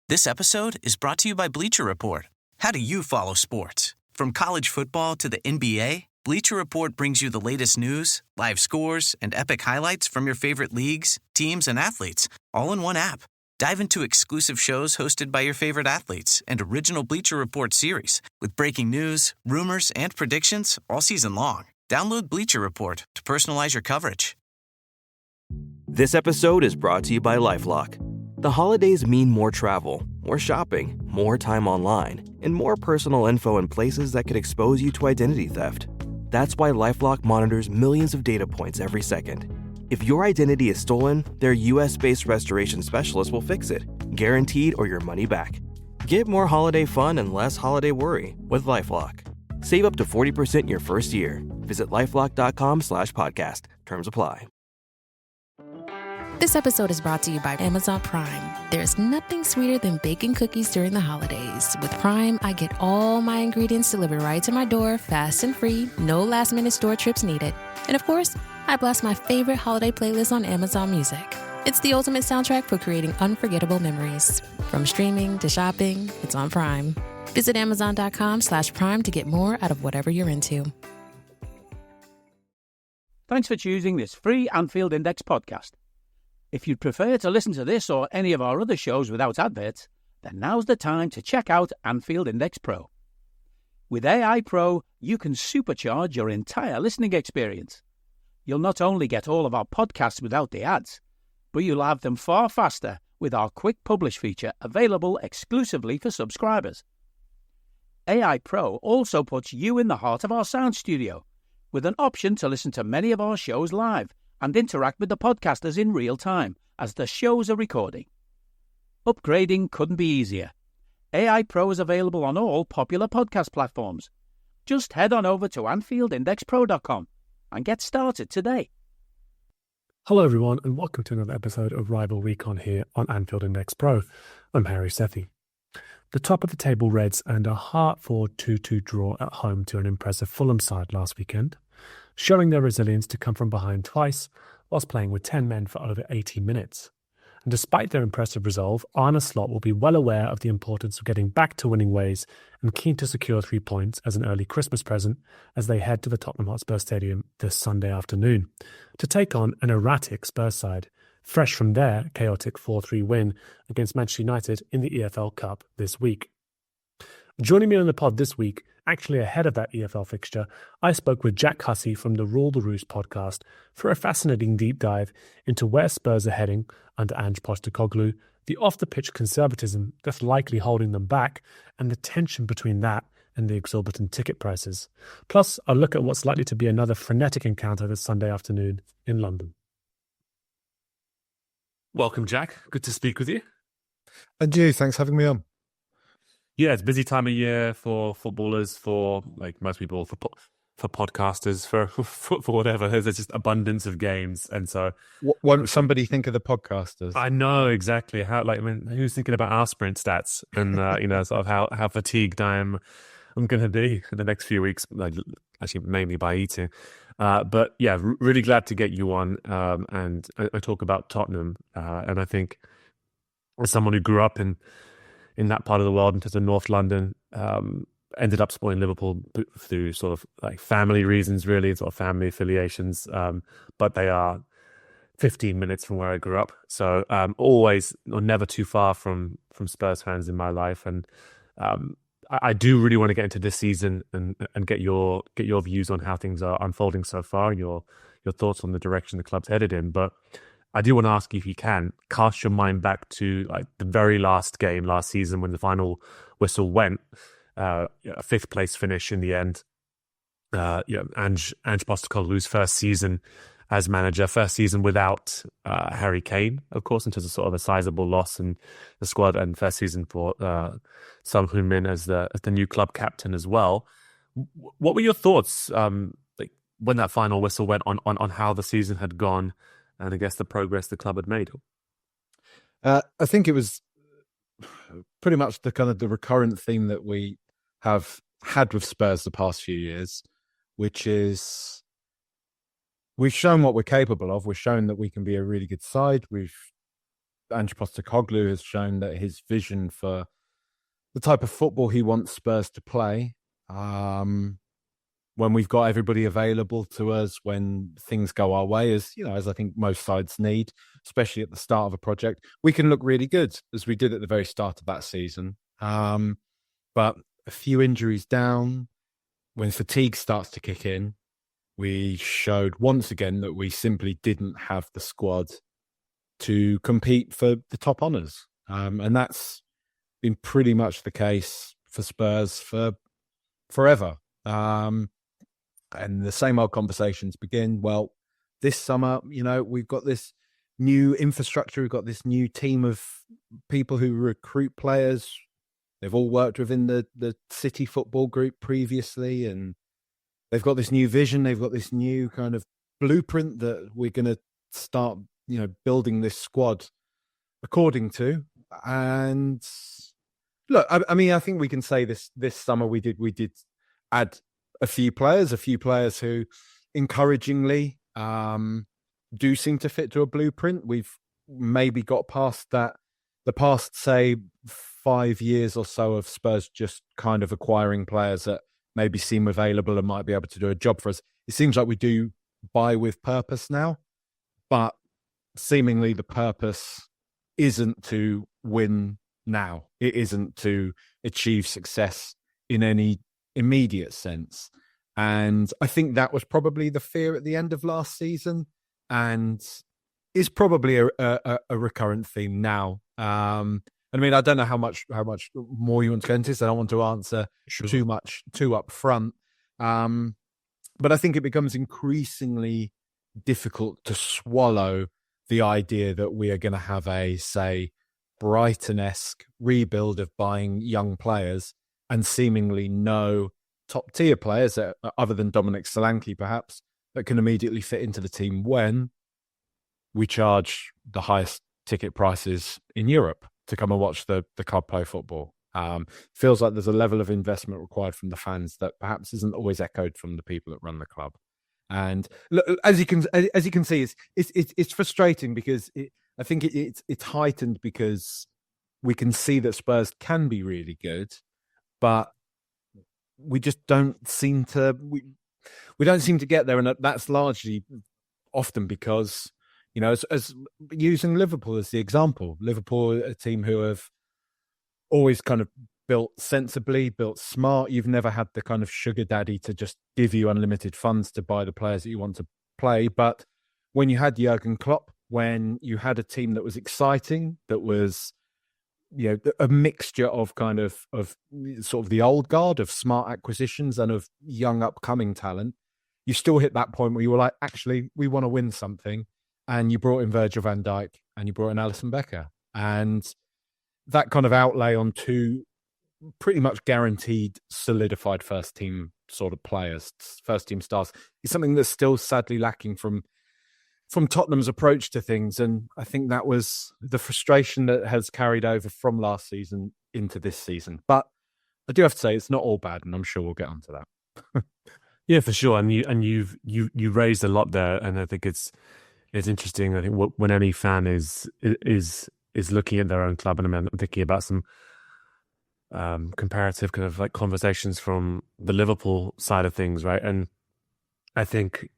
This episode is brought to you by Bleacher Report. How do you follow sports? From college football to the NBA, Bleacher Report brings you the latest news, live scores, and epic highlights from your favorite leagues, teams, and athletes, all in one app. Dive into exclusive shows hosted by your favorite athletes and original Bleacher Report series with breaking news, rumors, and predictions all season long. Download Bleacher Report to personalize your coverage. This episode is brought to you by LifeLock. The holidays mean more travel, more shopping, more time online, and more personal info in places that could expose you to identity theft. That's why LifeLock monitors millions of data points every second. If your identity is stolen, their US-based restoration specialist will fix it, guaranteed or your money back. Get more holiday fun and less holiday worry with LifeLock. Save up to 40% your first year. Visit LifeLock.com/podcast. Terms apply. This episode is brought to you by Amazon Prime. There's nothing sweeter than baking cookies during the holidays. With Prime, I get all my ingredients delivered right to my door, fast and free, no last-minute store trips needed. And of course, I blast my favorite holiday playlist on Amazon Music. It's the ultimate soundtrack for creating unforgettable memories. From streaming to shopping, it's on Prime. Visit Amazon.com/Prime to get more out of whatever you're into. Thanks for choosing this free Anfield Index podcast. If you'd prefer to listen to this or any of our other shows without adverts, then now's the time to check out Anfield Index Pro. With AI Pro, you can supercharge your entire listening experience. You'll not only get all of our podcasts without the ads, but you'll have them far faster with our Quick Publish feature available exclusively for subscribers. AI Pro also puts you in the heart of our sound studio, with an option to listen to many of our shows live and interact with the podcasters in real time as the shows are recording. Upgrading couldn't be easier. AI Pro is available on all popular podcast platforms. Just head on over to AnfieldIndexPro.com and get started today. Hello everyone and welcome to another episode of Rival Recon here on Anfield Index Pro. I'm Harry Sethi. The top of the table Reds earned a heart-fought 2-2 draw at home to an impressive Fulham side last weekend, showing their resilience to come from behind twice whilst playing with 10 men for over 80 minutes. And despite their impressive resolve, Arne Slot will be well aware of the importance of getting back to winning ways and keen to secure 3 points as an early Christmas present as they head to the Tottenham Hotspur Stadium this Sunday afternoon to take on an erratic Spurs side, fresh from their chaotic 4-3 win against Manchester United in the EFL Cup this week. Joining me on the pod this week, actually ahead of that EFL fixture, I spoke with Jack Hussey from the Rule the Roost podcast for a fascinating deep dive into where Spurs are heading under Ange Postecoglou, the off-the-pitch conservatism that's likely holding them back, and the tension between that and the exorbitant ticket prices. Plus, I'll look at what's likely to be another frenetic encounter this Sunday afternoon in London. Welcome, Jack. Good to speak with you. And you, thanks for having me on. Yeah, it's a busy time of year for footballers, for like most people, for podcasters, for whatever. There's just abundance of games, and so won't somebody think of the podcasters? I know exactly how. Like, I mean, who's thinking about our sprint stats and sort of how fatigued I'm going to be in the next few weeks. Like, actually, mainly by eating. But yeah, really glad to get you on and I talk about Tottenham, and I think as someone who grew up in that part of the world, into the North London, ended up supporting Liverpool through sort of like family reasons, really, sort of family affiliations. But they are 15 minutes from where I grew up. So always or never too far from Spurs fans in my life. And I do really want to get into this season and get your views on how things are unfolding so far and your thoughts on the direction the club's headed in. But I do want to ask you, if you can, cast your mind back to like the very last game last season when the final whistle went, a 5th place finish in the end. Ange Postecoglou's first season as manager, first season without Harry Kane, of course, in terms of sort of a sizable loss in the squad, and first season for Son Heung-min as the new club captain as well. What were your thoughts like when that final whistle went on how the season had gone, and I guess the progress the club had made? I think it was pretty much the kind of the recurrent theme that we have had with Spurs the past few years, which is we've shown what we're capable of. We've shown that we can be a really good side. We've Ange Postecoglou has shown that his vision for the type of football he wants Spurs to play, when we've got everybody available to us, when things go our way, as I think most sides need, especially at the start of a project, we can look really good, as we did at the very start of that season. But a few injuries down, when fatigue starts to kick in, we showed once again that we simply didn't have the squad to compete for the top honours. And that's been pretty much the case for Spurs for forever. And the same old conversations begin. Well, this summer, we've got this new infrastructure. We've got this new team of people who recruit players. They've all worked within the City football group previously, and they've got this new vision. They've got this new kind of blueprint that we're going to start, building this squad according to. And look, I mean, I think we can say this summer we did add a few players who encouragingly do seem to fit to a blueprint. We've maybe got past that, the past, say, 5 years or so of Spurs just kind of acquiring players that maybe seem available and might be able to do a job for us. It seems like we do buy with purpose now, but seemingly the purpose isn't to win now. It isn't to achieve success in any immediate sense. And I think that was probably the fear at the end of last season, and is probably a recurrent theme now. I mean, I don't know how much more you want to go into this. I don't want to answer too up front. But I think it becomes increasingly difficult to swallow the idea that we are going to have a, say, Brighton-esque rebuild of buying young players and seemingly no top-tier players, that, other than Dominic Solanke perhaps, that can immediately fit into the team when we charge the highest ticket prices in Europe to come and watch the club play football. Feels like there's a level of investment required from the fans that perhaps isn't always echoed from the people that run the club. And look, as you can see, it's frustrating because I think it's heightened because we can see that Spurs can be really good, but we just don't seem to we don't seem to get there, and that's largely often because, as using Liverpool as the example, Liverpool, a team who have always kind of built sensibly, built smart. You've never had the kind of sugar daddy to just give you unlimited funds to buy the players that you want to play. But when you had Jurgen Klopp, when you had a team that was exciting, that was, a mixture of kind of sort of the old guard of smart acquisitions and of young upcoming talent, you still hit that point where you were like, actually, we want to win something. And you brought in Virgil van Dijk and you brought in Alisson Becker. And that kind of outlay on two pretty much guaranteed solidified first team sort of players, first team stars, is something that's still sadly lacking from Tottenham's approach to things. And I think that was the frustration that has carried over from last season into this season. But I do have to say it's not all bad, and I'm sure we'll get onto that. Yeah, for sure. And you raised a lot there, and I think it's interesting. I think when any fan is looking at their own club, and I'm thinking about some comparative kind of like conversations from the Liverpool side of things, right? And I think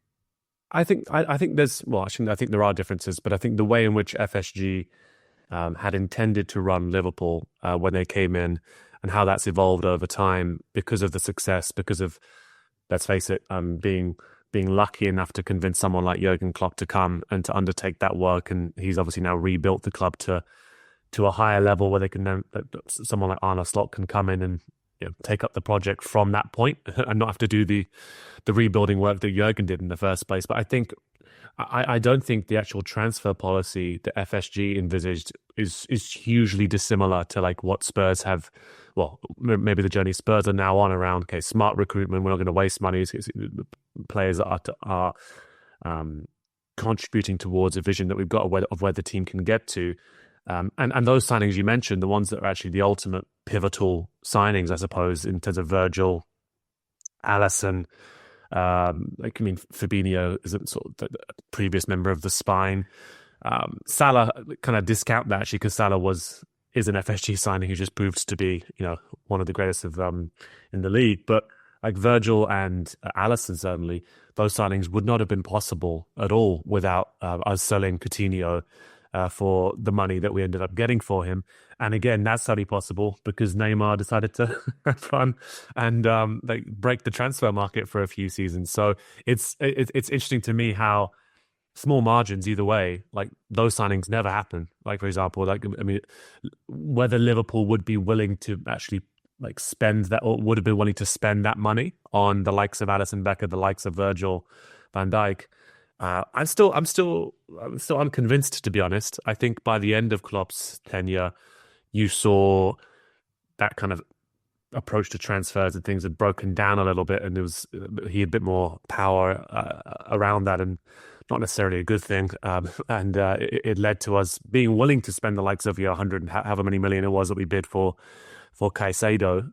there's, well, actually, I think there are differences, but I think the way in which FSG had intended to run Liverpool when they came in, and how that's evolved over time because of the success, because of, let's face it, being lucky enough to convince someone like Jurgen Klopp to come and to undertake that work. And he's obviously now rebuilt the club to a higher level where they can then, someone like Arne Slot can come in and take up the project from that point and not have to do the rebuilding work that Jurgen did in the first place. But I don't think the actual transfer policy that FSG envisaged is hugely dissimilar to like what Spurs have. Well, maybe the journey Spurs are now on around, okay, smart recruitment, we're not going to waste money. Players that are contributing towards a vision that we've got of where the team can get to. And those signings you mentioned, the ones that are actually the ultimate pivotal signings, I suppose, in terms of Virgil, Alisson, Fabinho is a sort of the previous member of the spine. Salah kind of discount that actually because Salah is an FSG signing who just proves to be, one of the greatest of in the league. But like Virgil and Alisson, certainly those signings would not have been possible at all without us selling Coutinho for the money that we ended up getting for him. And again, that's only possible because Neymar decided to have fun and break the transfer market for a few seasons. So it's interesting to me how small margins either way, like those signings never happen. Like, for example, whether Liverpool would be willing to actually spend that, or would have been willing to spend that money on the likes of Alisson Becker, the likes of Virgil van Dijk. I'm still unconvinced, to be honest. I think by the end of Klopp's tenure, you saw that kind of approach to transfers and things had broken down a little bit, and he had a bit more power around that, and not necessarily a good thing. And it led to us being willing to spend the likes of 100 and however many million it was that we bid for Caicedo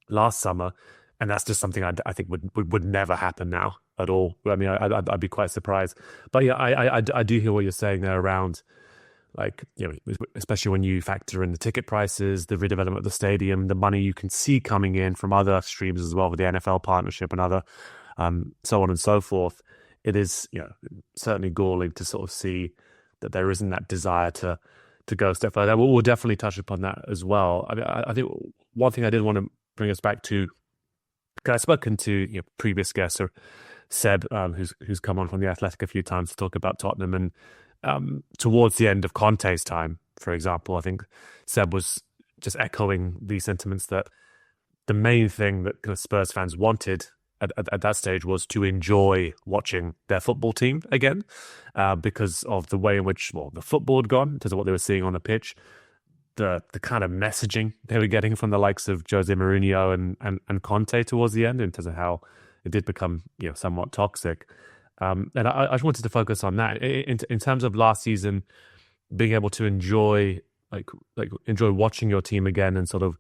last summer, and that's just something I think would never happen now at all. I mean, I'd be quite surprised. But yeah, I do hear what you're saying there around, especially when you factor in the ticket prices, the redevelopment of the stadium, the money you can see coming in from other streams as well with the NFL partnership and other so on and so forth. It is certainly galling to sort of see that there isn't that desire to go a step further. We'll definitely touch upon that as well. I mean, I think one thing I did want to bring us back to, because I've spoken to previous guests, or Seb, who's come on from The Athletic a few times to talk about Tottenham, and towards the end of Conte's time, for example, I think Seb was just echoing these sentiments that the main thing that kind of Spurs fans wanted at that stage was to enjoy watching their football team again, because of the way in which the football had gone in terms of what they were seeing on the pitch, the kind of messaging they were getting from the likes of Jose Mourinho and Conte towards the end, in terms of how it did become somewhat toxic. And I just wanted to focus on that in terms of last season, being able to enjoy watching your team again, and sort of,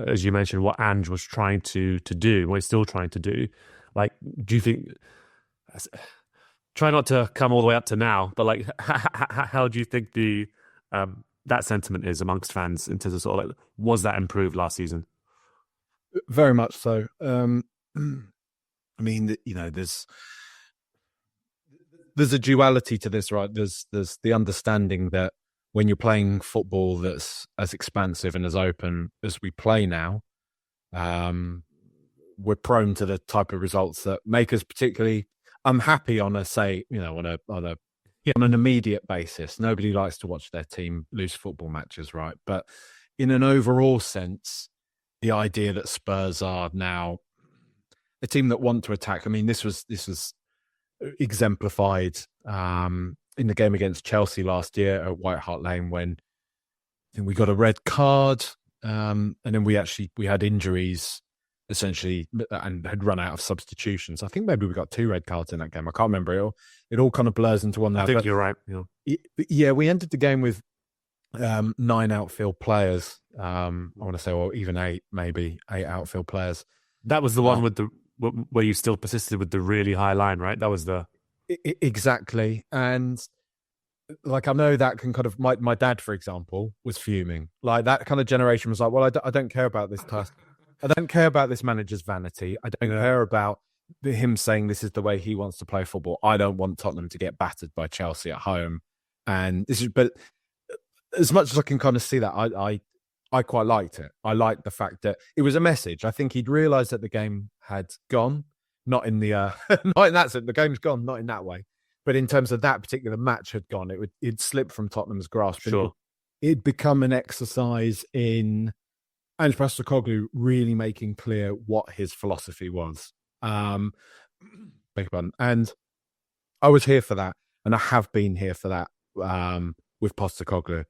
as you mentioned, what Ange was trying to do, what he's still trying to do. Like, do you think? Try not to come all the way up to now, but how do you think the that sentiment is amongst fans in terms of sort of was that improved last season? Very much so. I mean, there's a duality to this, right? There's the understanding that when you're playing football that's as expansive and as open as we play now, we're prone to the type of results that make us particularly unhappy on an immediate basis. Nobody likes to watch their team lose football matches, right? But in an overall sense, the idea that Spurs are now a team that want to attack. I mean, this was exemplified in the game against Chelsea last year at White Hart Lane, when I think we got a red card, and then we had injuries essentially and had run out of substitutions. I think maybe we got 2 red cards in that game. I can't remember. It all kind of blurs into one now. I think you're right. Yeah, we ended the game with 9 outfield players. I want to say, or even 8 outfield players. That was the one with where you still persisted with the really high line, right? That was the... Exactly. And I know that can kind of... My dad, for example, was fuming. Like, that kind of generation was like, well, I don't care about this task. I don't care about this manager's vanity. I don't care about him saying this is the way he wants to play football. I don't want Tottenham to get battered by Chelsea at home. And but as much as I can kind of see that, I quite liked it. I liked the fact that it was a message. I think he'd realised that the game had gone, not in the not in that sense. The game's gone, not in that way, but in terms of that particular match had gone. It'd slipped from Tottenham's grasp. Sure, it'd become an exercise in Ange Postecoglou really making clear what his philosophy was. Beg your pardon. And I was here for that, and I have been here for that with Postecoglou.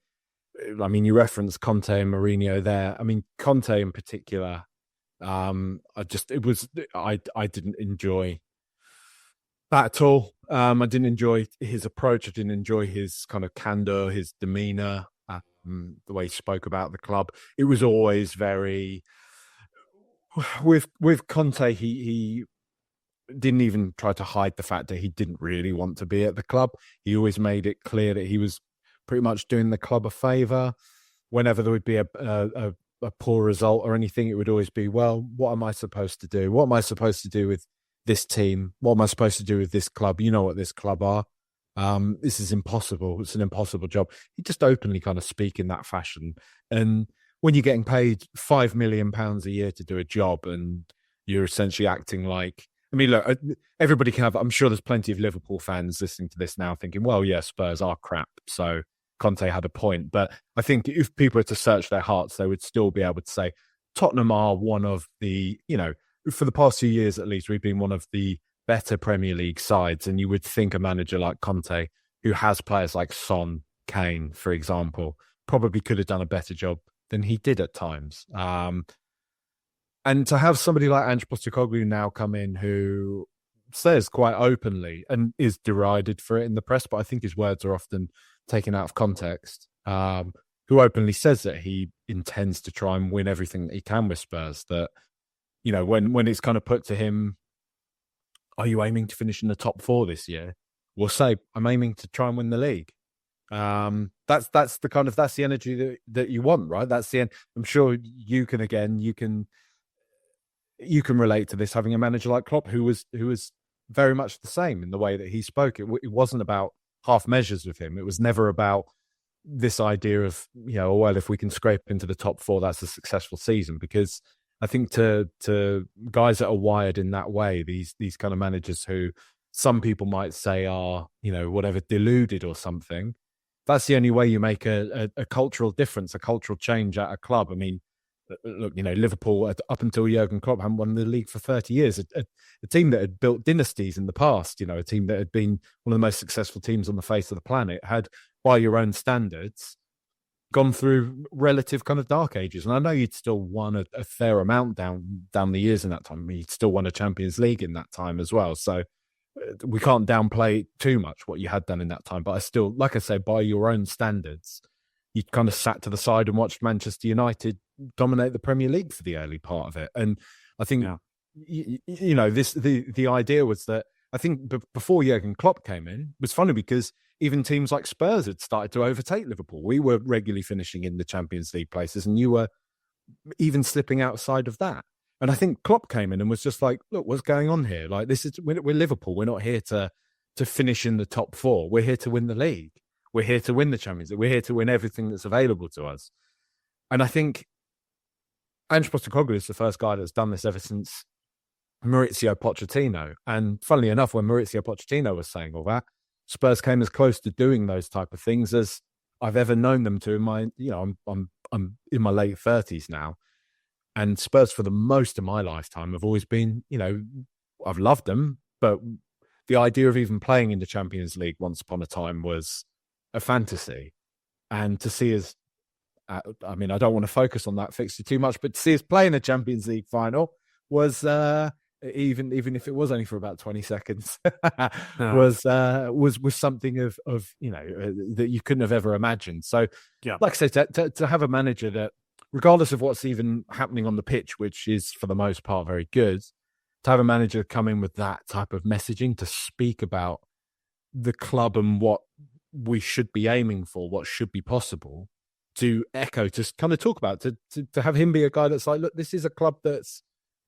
I mean, you referenced Conte and Mourinho there. I mean, Conte in particular, I didn't enjoy that at all. I didn't enjoy his approach. I didn't enjoy his kind of candor, his demeanor, the way he spoke about the club. It was always very... With Conte, he didn't even try to hide the fact that he didn't really want to be at the club. He always made it clear that he was pretty much doing the club a favour. Whenever there would be a poor result or anything, it would always be, well, what am I supposed to do? What am I supposed to do with this team? What am I supposed to do with this club? You know what this club are. This is impossible. It's an impossible job. He just openly kind of speak in that fashion. And when you're getting paid £5 million a year to do a job and you're essentially acting like, I mean, look, everybody can have, I'm sure there's plenty of Liverpool fans listening to this now thinking, well, yeah, Spurs are crap. So Conte had a point. But I think if people were to search their hearts, they would still be able to say Tottenham are one of the, for the past 2 years at least, we've been one of the better Premier League sides. And you would think a manager like Conte, who has players like Son, Kane, for example, probably could have done a better job than he did at times. And to have somebody like Ange Postecoglou now come in who says quite openly and is derided for it in the press, but I think his words are often taken out of context, who openly says that he intends to try and win everything that he can with Spurs, that, when it's kind of put to him, are you aiming to finish in the top 4 this year? We'll say, I'm aiming to try and win the league. That's the energy that you want, right? That's the end. I'm sure you can relate to this, having a manager like Klopp who was very much the same in the way that he spoke. It wasn't about half measures with him. It was never about this idea of, well, if we can scrape into the top 4, that's a successful season. Because I think to guys that are wired in that way, these kind of managers who some people might say are, whatever, deluded or something, that's the only way you make a cultural difference, a cultural change at a club. I mean, look, Liverpool, up until Jurgen Klopp, hadn't won the league for 30 years. A team that had built dynasties in the past, a team that had been one of the most successful teams on the face of the planet, had, by your own standards, gone through relative kind of dark ages. And I know you'd still won a fair amount down the years in that time. I mean, you'd still won a Champions League in that time as well. So we can't downplay too much what you had done in that time. But I still, like I say, by your own standards, you kind of sat to the side and watched Manchester United dominate the Premier League for the early part of it. And I think, the idea was that, I think before Jurgen Klopp came in, it was funny because even teams like Spurs had started to overtake Liverpool. We were regularly finishing in the Champions League places and you were even slipping outside of that. And I think Klopp came in and was just like, look, what's going on here? Like, we're Liverpool. We're not here to finish in the top 4. We're here to win the league. We're here to win the Champions League. We're here to win everything that's available to us. And I think Ange Postecoglou is the first guy that's done this ever since Maurizio Pochettino. And funnily enough, when Maurizio Pochettino was saying all that, Spurs came as close to doing those type of things as I've ever known them to in my, I'm in my late 30s now. And Spurs, for the most of my lifetime, have always been, I've loved them, but the idea of even playing in the Champions League once upon a time was a fantasy. And to see us, I mean, I don't want to focus on that fixture too much, but to see us play in a Champions League final was, even if it was only for about 20 seconds, was something of that you couldn't have ever imagined. So, like I said, to have a manager that, regardless of what's even happening on the pitch, which is for the most part very good, to have a manager come in with that type of messaging, to speak about the club and what we should be aiming for, what should be possible, to echo, to kind of talk about, to have him be a guy that's like, look, this is a club that's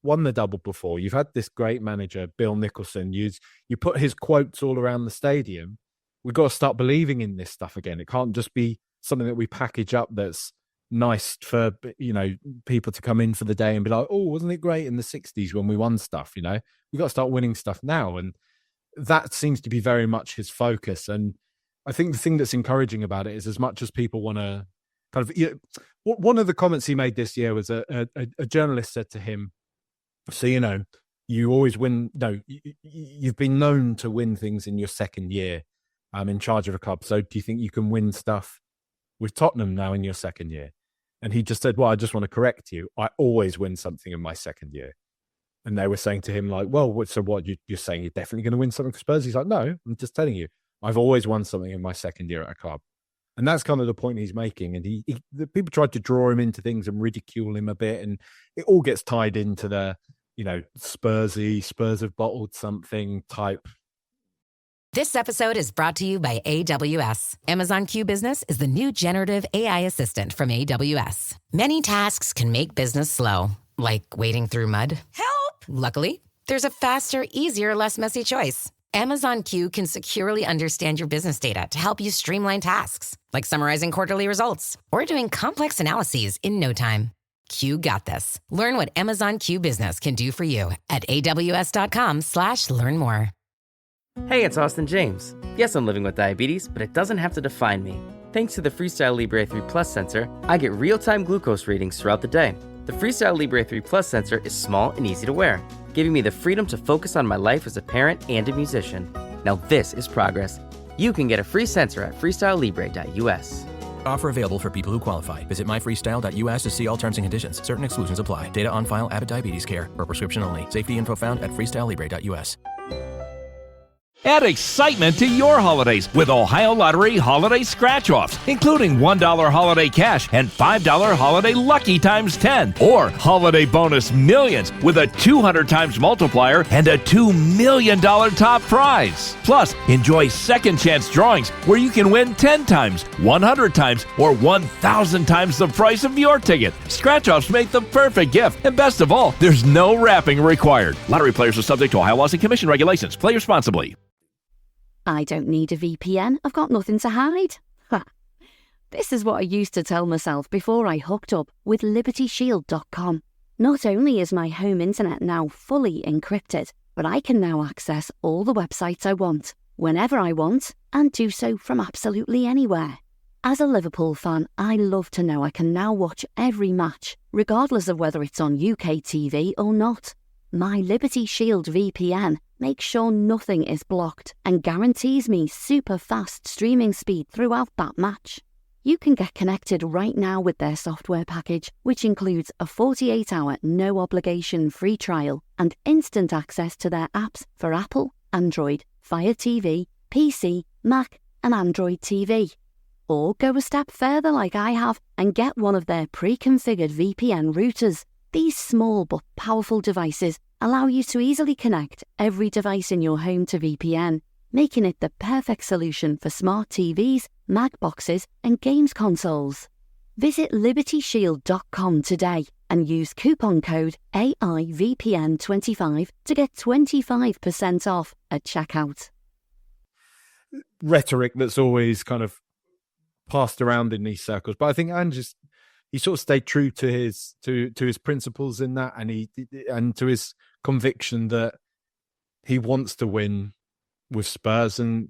won the double before. You've had this great manager, Bill Nicholson. You put his quotes all around the stadium. We've got to start believing in this stuff again. It can't just be something that we package up that's nice for, people to come in for the day and be like, oh, wasn't it great in the 60s when we won stuff? We've got to start winning stuff now. And that seems to be very much his focus. And I think the thing that's encouraging about it is, as much as people want to kind of, one of the comments he made this year was a journalist said to him, so, you always win. No, you've been known to win things in your second year in charge of a club. So do you think you can win stuff with Tottenham now in your second year? And he just said, well, I just want to correct you. I always win something in my second year. And they were saying to him, like, well, so what? You're saying you're definitely going to win something for Spurs? He's like, no, I'm just telling you, I've always won something in my second year at a club. And that's kind of the point he's making. And the people tried to draw him into things and ridicule him a bit. And it all gets tied into the Spurs have bottled something type. This episode is brought to you by AWS. Amazon Q Business is the new generative AI assistant from AWS. Many tasks can make business slow, like wading through mud. Help! Luckily, there's a faster, easier, less messy choice. Amazon Q can securely understand your business data to help you streamline tasks, like summarizing quarterly results or doing complex analyses in no time. Q got this. Learn what Amazon Q Business can do for you at aws.com/learn more. Hey, it's Austin James. Yes, I'm living with diabetes, but it doesn't have to define me. Thanks to the Freestyle Libre 3 Plus sensor, I get real-time glucose readings throughout the day. The Freestyle Libre 3 Plus sensor is small and easy to wear, giving me the freedom to focus on my life as a parent and a musician. Now this is progress. You can get a free sensor at freestylelibre.us. Offer available for people who qualify. Visit myfreestyle.us to see all terms and conditions. Certain exclusions apply. Data on file, Abbott Diabetes Care. For prescription only. Safety info found at freestylelibre.us. Add excitement to your holidays with Ohio Lottery Holiday Scratch-Offs, including $1 holiday cash and $5 holiday lucky times 10, or holiday bonus millions with a 200 times multiplier and a $2 million top prize. Plus, enjoy second chance drawings where you can win 10 times, 100 times, or 1,000 times the price of your ticket. Scratch-Offs make the perfect gift, and best of all, there's no wrapping required. Lottery players are subject to Ohio laws and commission regulations. Play responsibly. I don't need a VPN. I've got nothing to hide. Ha. This is what I used to tell myself before I hooked up with LibertyShield.com. Not only is my home internet now fully encrypted, but I can now access all the websites I want, whenever I want, and do so from absolutely anywhere. As a Liverpool fan, I love to know I can now watch every match, regardless of whether it's on UK TV or not. My Liberty Shield VPN makes sure nothing is blocked and guarantees me super fast streaming speed throughout that match. You can get connected right now with their software package, which includes a 48-hour no-obligation free trial and instant access to their apps for Apple, Android, Fire TV, PC, Mac and Android TV. Or go a step further like I have and get one of their pre-configured VPN routers. These small but powerful devices allow you to easily connect every device in your home to VPN, making it the perfect solution for smart TVs, Mac boxes, and games consoles. Visit LibertyShield.com today and use coupon code AIVPN25 to get 25% off at checkout. Rhetoric that's always kind of passed around in these circles, but I think he sort of stayed true to his principles in that, and to his conviction that he wants to win with Spurs, and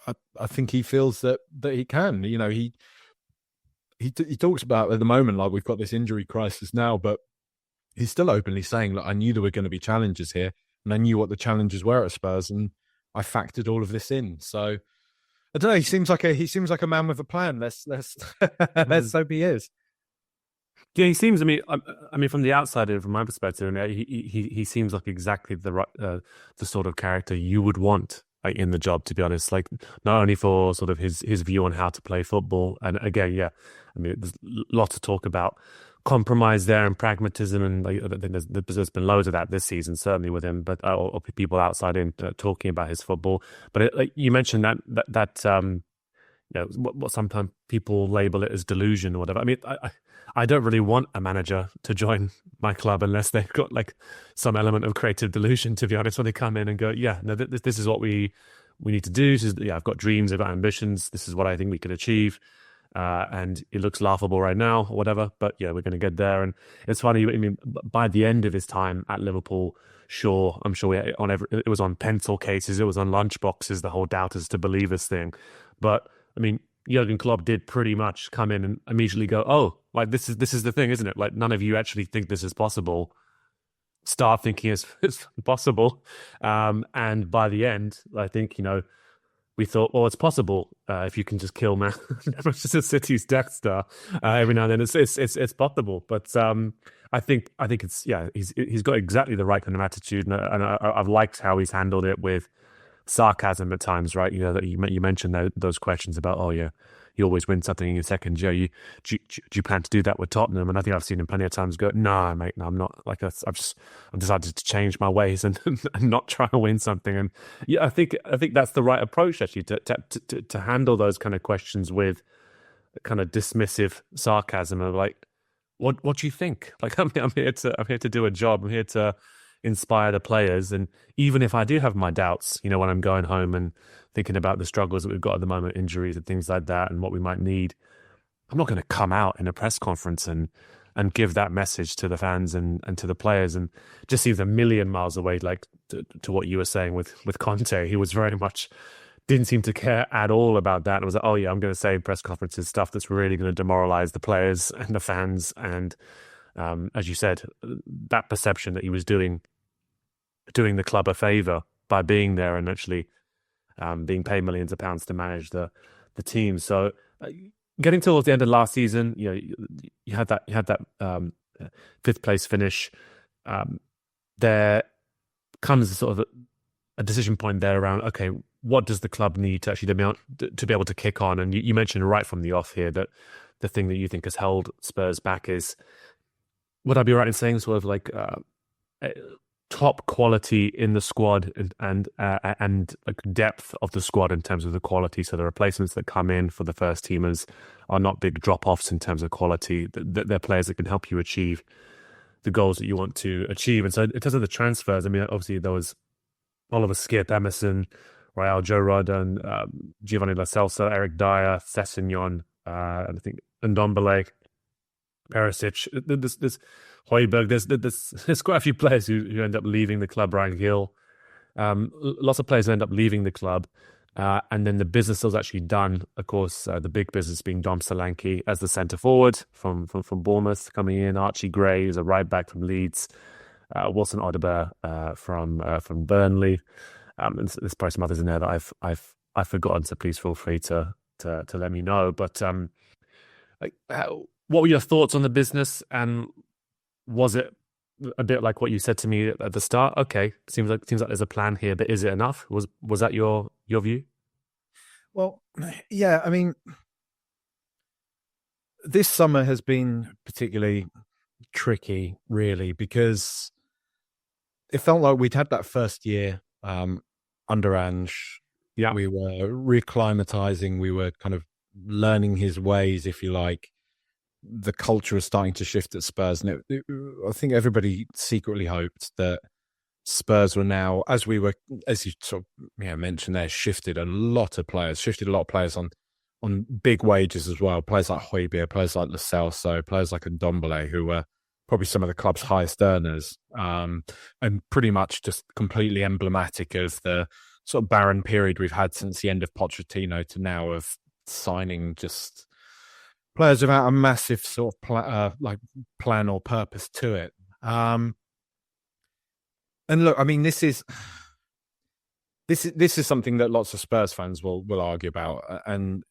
I think he feels that he can. He talks about at the moment like we've got this injury crisis now, but he's still openly saying, look, I knew there were going to be challenges here, and I knew what the challenges were at Spurs, and I factored all of this in. So I don't know. He seems like a man with a plan. Let's hope he is. Yeah, he seems. I mean, from the outside, from my perspective, he seems like exactly the sort of character you would want in the job. To be honest, like not only for sort of his view on how to play football, and again, yeah, I mean, there's lots to talk about compromise there and pragmatism, and I think there's been loads of that this season, certainly with him, but or people outside in talking about his football. But you mentioned that what sometimes people label it as delusion or whatever. I mean, I don't really want a manager to join my club unless they've got like some element of creative delusion, to be honest, when they come in and go, yeah, no, this is what we need to do. I've got dreams, I've got ambitions. This is what I think we can achieve. And it looks laughable right now or whatever, but yeah, we're going to get there. And it's funny, I mean, by the end of his time at Liverpool, I'm sure it was on pencil cases, it was on lunch boxes, the whole doubters to believers thing. But I mean, Jurgen Klopp did pretty much come in and immediately go, oh, like this is the thing, isn't it? Like none of you actually think this is possible. Start thinking it's possible. And by the end, I think, we thought, oh, it's possible if you can just kill Manchester City's Death Star every now and then. It's possible. But I think it's, yeah, he's got exactly the right kind of attitude, and I've liked how he's handled it with sarcasm at times, right? That you mentioned those questions about, oh yeah, you always win something in your second year. Do you plan to do that with Tottenham? And I think I've seen him plenty of times go, no, mate, no, I'm not. Like I've decided to change my ways and not try to win something. And yeah, I think that's the right approach actually to handle those kind of questions with kind of dismissive sarcasm of like, what do you think? Like I'm here to do a job. I'm here to inspire the players. And even if I do have my doubts, when I'm going home and thinking about the struggles that we've got at the moment, injuries and things like that, and what we might need, I'm not going to come out in a press conference and give that message to the fans and to the players. And just seems a million miles away, like to what you were saying with Conte. He was very much didn't seem to care at all about that. And was like, oh yeah, I'm going to say in press conferences stuff that's really going to demoralize the players and the fans. And as you said, that perception that he was doing the club a favour by being there and actually being paid millions of pounds to manage the team. So getting towards the end of last season, you had that fifth place finish. There comes a sort of a decision point there around, okay, what does the club need to actually to be able to kick on? And you mentioned right from the off here that the thing that you think has held Spurs back is, would I be right in saying sort of like top quality in the squad and like depth of the squad in terms of the quality? So the replacements that come in for the first teamers are not big drop-offs in terms of quality. They're players that can help you achieve the goals that you want to achieve. And so in terms of the transfers, I mean, obviously there was Oliver Skip, Emerson, Raul Jordan, Giovanni Lo Celso, Eric Dyer, Sessegnon, and I think Ndombele, Perisic. There's Højbjerg. There's quite a few players who end up leaving the club. Ryan Gill. Lots of players who end up leaving the club. And then the business was actually done. Of course, the big business being Dom Solanke as the centre forward from Bournemouth coming in. Archie Gray is a right back from Leeds. Wilson Odobert from Burnley. And there's probably some others in there that I've forgotten. So please feel free to let me know. But what were your thoughts on the business? And was it a bit like what you said to me at the start? Okay, seems like there's a plan here, but is it enough? Was that your view? Well, yeah. I mean, this summer has been particularly tricky, really, because it felt like we'd had that first year under Ange. Yeah, we were reacclimatizing. We were kind of learning his ways, if you like. The culture was starting to shift at Spurs, and I think everybody secretly hoped that Spurs were now, as you sort of mentioned there, shifted a lot of players on big wages as well. Players like Højbjerg, players like Lo Celso, players like Ndombele, who were probably some of the club's highest earners, and pretty much just completely emblematic of the sort of barren period we've had since the end of Pochettino to now of signing just players without a massive sort of plan or purpose to it. And look, I mean, this is something that lots of Spurs fans will argue about, and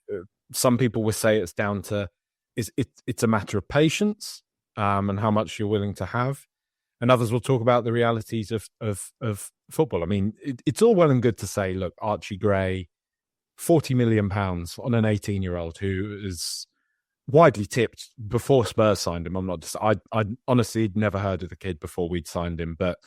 some people will say it's down to it's a matter of patience and how much you're willing to have, and others will talk about the realities of football. I mean, it's all well and good to say, look, Archie Gray, £40 million on an 18-year-old who is widely tipped before Spurs signed him. I honestly never heard of the kid before we'd signed him, but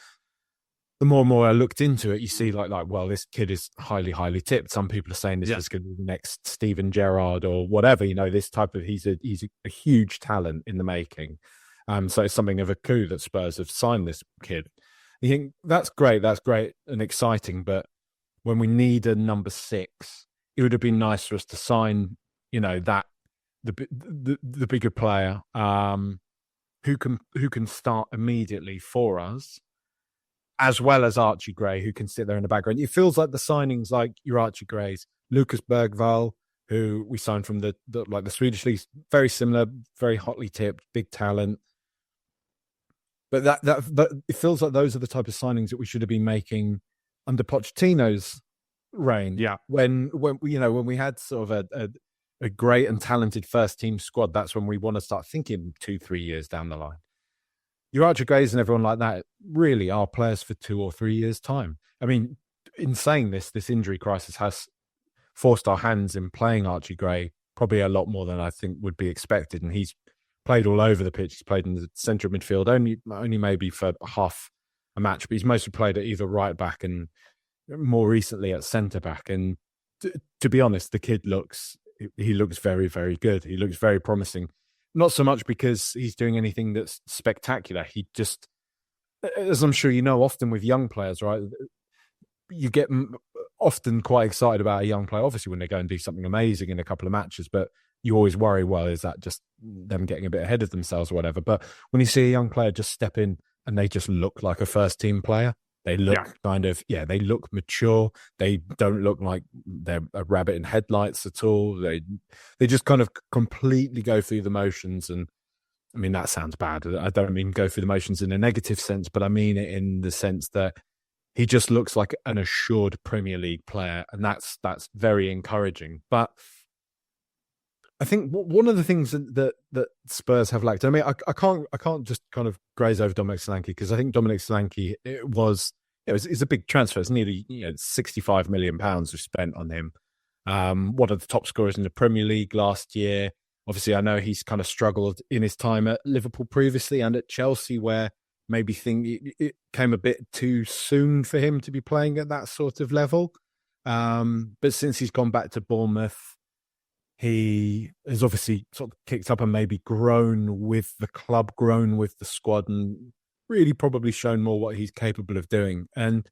the more and more I looked into it, you see like, well, this kid is highly, highly tipped. Some people are saying this is going to be the next Steven Gerrard or whatever, this type of, he's a huge talent in the making. So it's something of a coup that Spurs have signed this kid. You think that's great and exciting, but when we need a number 6, it would have been nice for us to sign, that the bigger player who can start immediately for us, as well as Archie Gray, who can sit there in the background. It feels like the signings, like your Archie Grays, Lucas Bergvall, who we signed from the Swedish league, very similar, very hotly tipped, big talent. But that it feels like those are the type of signings that we should have been making under Pochettino's reign. Yeah, when we had sort of a great and talented first team squad, that's when we want to start thinking 2-3 years down the line. Your Archie Grays and everyone like that really are players for 2 or 3 years' time. I mean, in saying this injury crisis has forced our hands in playing Archie Gray probably a lot more than I think would be expected. And he's played all over the pitch. He's played in the centre of midfield, only maybe for half a match, but he's mostly played at either right back and more recently at centre back. And to be honest, the kid looks very, very good. He looks very promising. Not so much because he's doing anything that's spectacular. He just, as I'm sure you know, often with young players, right, you get often quite excited about a young player, obviously when they go and do something amazing in a couple of matches, but you always worry, well, is that just them getting a bit ahead of themselves or whatever? But when you see a young player just step in and they just look like a first team player, they look they look mature. They don't look like they're a rabbit in headlights at all. They just kind of completely go through the motions. And I mean, that sounds bad. I don't mean go through the motions in a negative sense, but I mean it in the sense that he just looks like an assured Premier League player. And that's very encouraging. But I think one of the things that Spurs have lacked, I mean, I can't just kind of graze over Dominic Solanke, because I think Dominic Solanke, it's a big transfer. It's nearly £65 million was spent on him. One of the top scorers in the Premier League last year. Obviously, I know he's kind of struggled in his time at Liverpool previously and at Chelsea, where maybe it came a bit too soon for him to be playing at that sort of level. But since he's gone back to Bournemouth, he has obviously sort of kicked up and maybe grown with the club, grown with the squad, and really probably shown more what he's capable of doing. And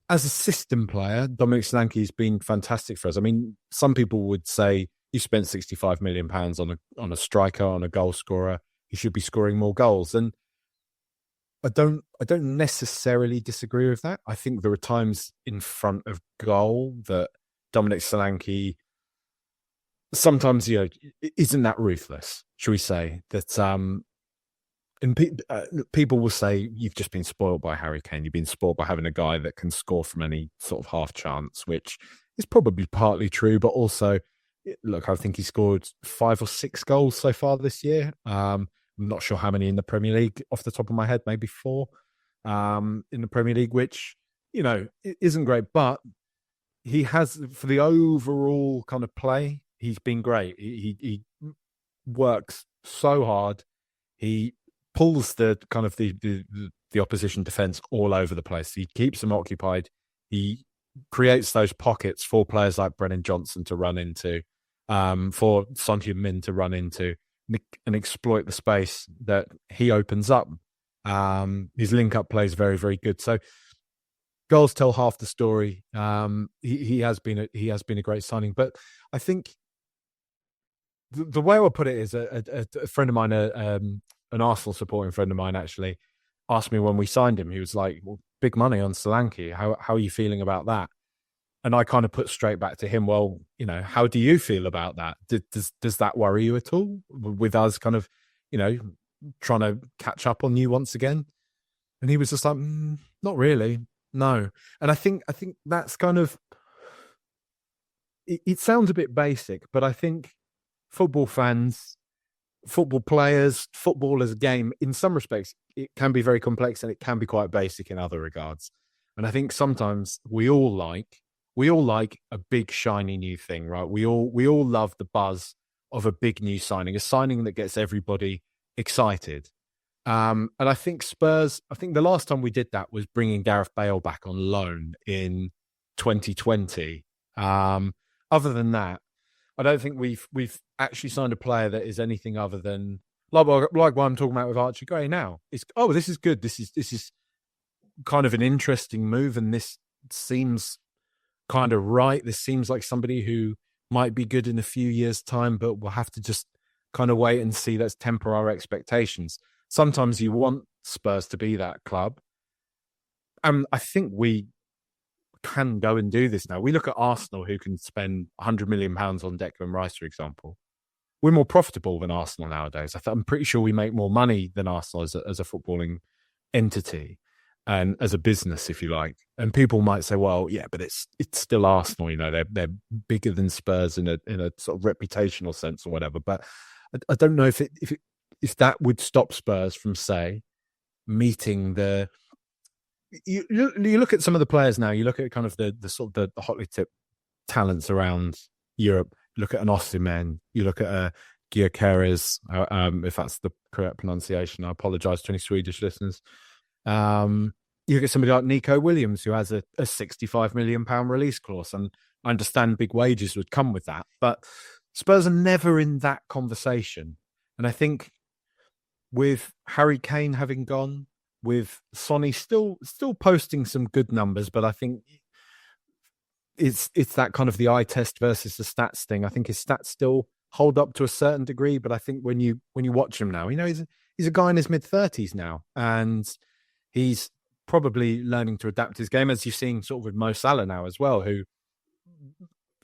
as a system player, Dominic Solanke has been fantastic for us. I mean, some people would say you spent £65 million on a striker, on a goal scorer. He should be scoring more goals. And I don't necessarily disagree with that. I think there are times in front of goal that Dominic Solanke sometimes, isn't that ruthless, shall we say, that and people will say you've just been spoiled by Harry Kane. You've been spoiled by having a guy that can score from any sort of half chance, which is probably partly true, but also, look, I think he scored 5 or 6 goals so far this year. I'm not sure how many in the Premier League off the top of my head, maybe 4 in the Premier League, which, isn't great, but he has, for the overall kind of play, he's been great. He works so hard. He pulls the kind of the opposition defense all over the place. He keeps them occupied. He creates those pockets for players like Brennan Johnson to run into, for Son Heung-min to run into and exploit the space that he opens up. His link-up play is very, very good. So goals tell half the story. He has been a great signing, but I think the way I would put it is a friend of mine, an Arsenal supporting friend of mine, actually asked me when we signed him. He was like, "Well, big money on Solanke. How are you feeling about that?" And I kind of put straight back to him, "Well, how do you feel about that? Does that worry you at all? With us kind of, trying to catch up on you once again?" And he was just like, "Not really, no." And I think that's kind of. It sounds a bit basic, but I think football fans, football players, football as a game, in some respects, it can be very complex and it can be quite basic in other regards. And I think sometimes we all like a big shiny new thing, right? We all love the buzz of a big new signing, a signing that gets everybody excited. And I think Spurs, the last time we did that was bringing Gareth Bale back on loan in 2020. Other than that, I don't think we've actually signed a player that is anything other than like what I'm talking about with Archie Gray now. This is good. This is kind of an interesting move, and this seems kind of right. This seems like somebody who might be good in a few years' time, but we'll have to just kind of wait and see. Let's temper our expectations. Sometimes you want Spurs to be that club, and I think we can go and do this now. We look at Arsenal, who can spend £100 million on Declan Rice, for example. We're more profitable than Arsenal nowadays. I'm pretty sure we make more money than Arsenal as a footballing entity and as a business, if you like. And people might say, well, yeah, but it's still Arsenal. They're bigger than Spurs in a sort of reputational sense or whatever. But I don't know if that would stop Spurs from, say, meeting the. You look at some of the players now. You look at kind of the hotly tipped talents around Europe. look at an Osimhen, you look at a Gyökeres, if that's the correct pronunciation. I apologise to any Swedish listeners. You get somebody like Nico Williams, who has a £65 million release clause, and I understand big wages would come with that, but Spurs are never in that conversation. And I think with Harry Kane having gone, with Sonny still posting some good numbers, but I think it's that kind of the eye test versus the stats thing. I think his stats still hold up to a certain degree, but I think when you watch him now, he's a guy in his mid-30s now, and he's probably learning to adapt his game, as you've seen sort of with Mo Salah now as well, who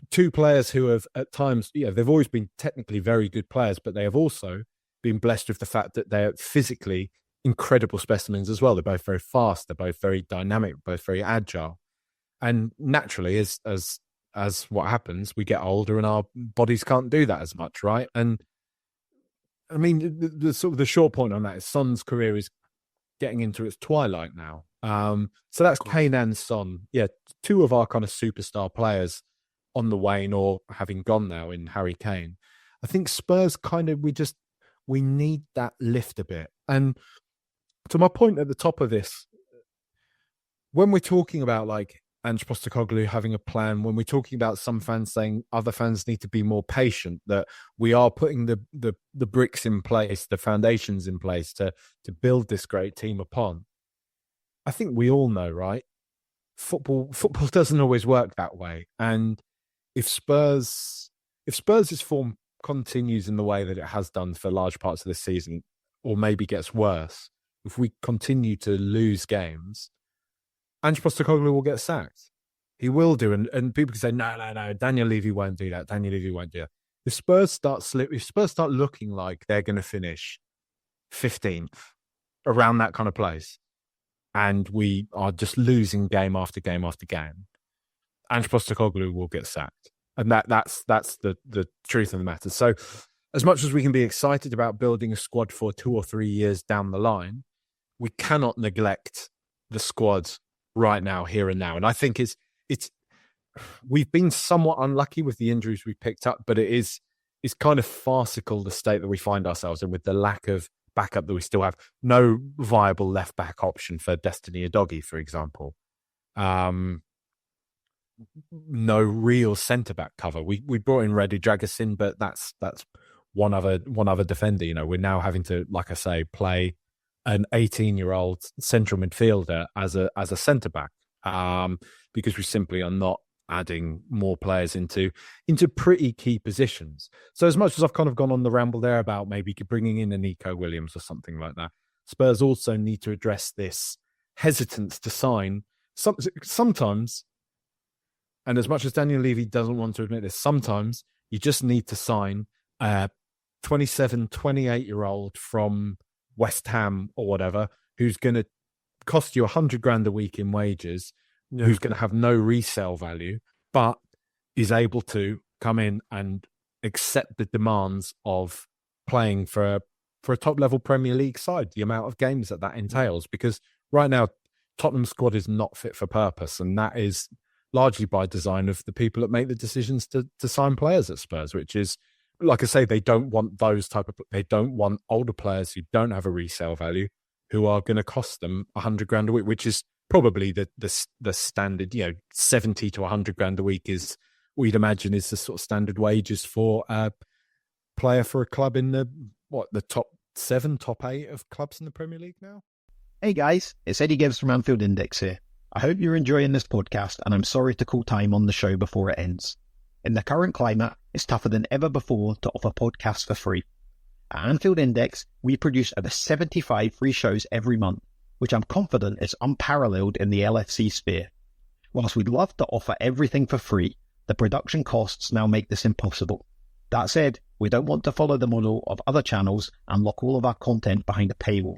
two players who have at times, they've always been technically very good players, but they have also been blessed with the fact that they're physically incredible specimens as well. They're both very fast, they're both very dynamic, both very agile. And naturally, as what happens, we get older and our bodies can't do that as much, right? And I mean, the sort of the short point on that is Son's career is getting into its twilight now. So that's Kane and Son. Yeah, two of our kind of superstar players on the wane or having gone now in Harry Kane. I think Spurs we need that lift a bit. And to my point at the top of this, when we're talking about like Ange Postecoglou having a plan, when we're talking about some fans saying other fans need to be more patient, that we are putting the bricks in place, the foundations in place to build this great team upon. I think we all know, right? Football doesn't always work that way. And if Spurs' form continues in the way that it has done for large parts of this season, or maybe gets worse, if we continue to lose games, Ange Postecoglou will get sacked. He will do. And people can say, no, Daniel Levy won't do that. Daniel Levy won't do that. If Spurs start looking like they're going to finish 15th, around that kind of place, and we are just losing game after game after game, Ange Postecoglou will get sacked. And that's the truth of the matter. So as much as we can be excited about building a squad for 2 or 3 years down the line, we cannot neglect the squad right now, here and now. And I think we've been somewhat unlucky with the injuries we picked up, but it's kind of farcical, the state that we find ourselves in, with the lack of backup that we still have. No viable left back option for Destiny Udogie, for example. No real centre back cover. We brought in Radu Dragusin, but that's one other defender. We're now having to, like I say, play an 18-year-old central midfielder as a centre back, because we simply are not adding more players into pretty key positions. So as much as I've kind of gone on the ramble there about maybe bringing in a Nico Williams or something like that, Spurs also need to address this hesitance to sign sometimes. And as much as Daniel Levy doesn't want to admit this, sometimes you just need to sign a 27, 28-year-old from West Ham or whatever, who's going to cost you $100,000 a week in wages, who's going to have no resale value, but is able to come in and accept the demands of playing for a top-level Premier League side, the amount of games that entails. Because right now, Tottenham's squad is not fit for purpose, and that is largely by design of the people that make the decisions to sign players at Spurs, which is, like I say, they don't want they don't want older players who don't have a resale value, who are going to cost them $100,000 a week, which is probably the standard, 70 to $100,000 a week is, we'd imagine, is the sort of standard wages for a player for a club in the top 7, top 8 of clubs in the Premier League now. Hey guys, it's Eddie Gibbs from Anfield Index here. I hope you're enjoying this podcast, and I'm sorry to call time on the show before it ends. In the current climate, it's tougher than ever before to offer podcasts for free. At Anfield Index, we produce over 75 free shows every month, which I'm confident is unparalleled in the LFC sphere. Whilst we'd love to offer everything for free, the production costs now make this impossible. That said, we don't want to follow the model of other channels and lock all of our content behind a paywall.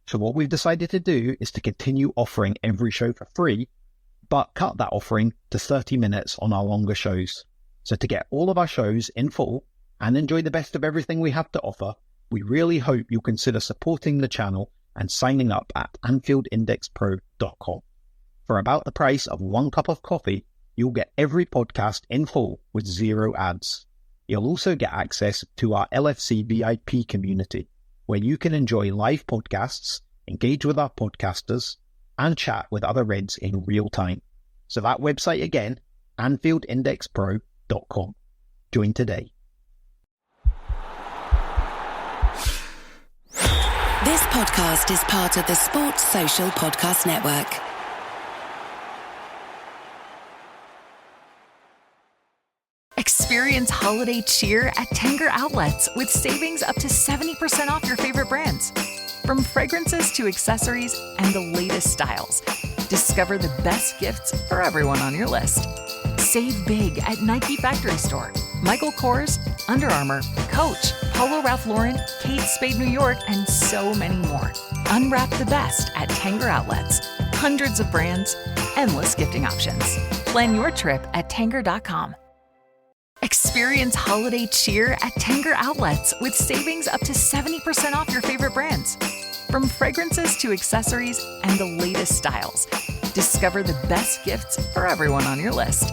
So what we've decided to do is to continue offering every show for free, but cut that offering to 30 minutes on our longer shows. So to get all of our shows in full and enjoy the best of everything we have to offer, we really hope you'll consider supporting the channel and signing up at AnfieldIndexPro.com. For about the price of 1 cup of coffee, you'll get every podcast in full with 0 ads. You'll also get access to our LFC VIP community, where you can enjoy live podcasts, engage with our podcasters, and chat with other Reds in real time. So that website again, AnfieldIndexPro.com. Join today. This podcast is part of the Sports Social Podcast Network. Experience holiday cheer at Tanger Outlets with savings up to 70% off your favorite brands. From fragrances to accessories and the latest styles, discover the best gifts for everyone on your list. Save big at Nike Factory Store, Michael Kors, Under Armour, Coach, Polo Ralph Lauren, Kate Spade New York, and so many more. Unwrap the best at Tanger Outlets. Hundreds of brands, endless gifting options. Plan your trip at Tanger.com. Experience holiday cheer at Tanger Outlets with savings up to 70% off your favorite brands. From fragrances to accessories and the latest styles, discover the best gifts for everyone on your list.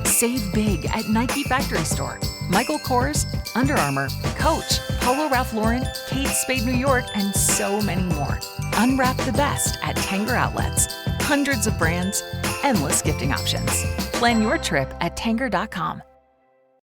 Save big at Nike Factory Store, Michael Kors, Under Armour, Coach, Polo Ralph Lauren, Kate Spade New York, and so many more. Unwrap the best at Tanger Outlets. Hundreds of brands, endless gifting options. Plan your trip at Tanger.com.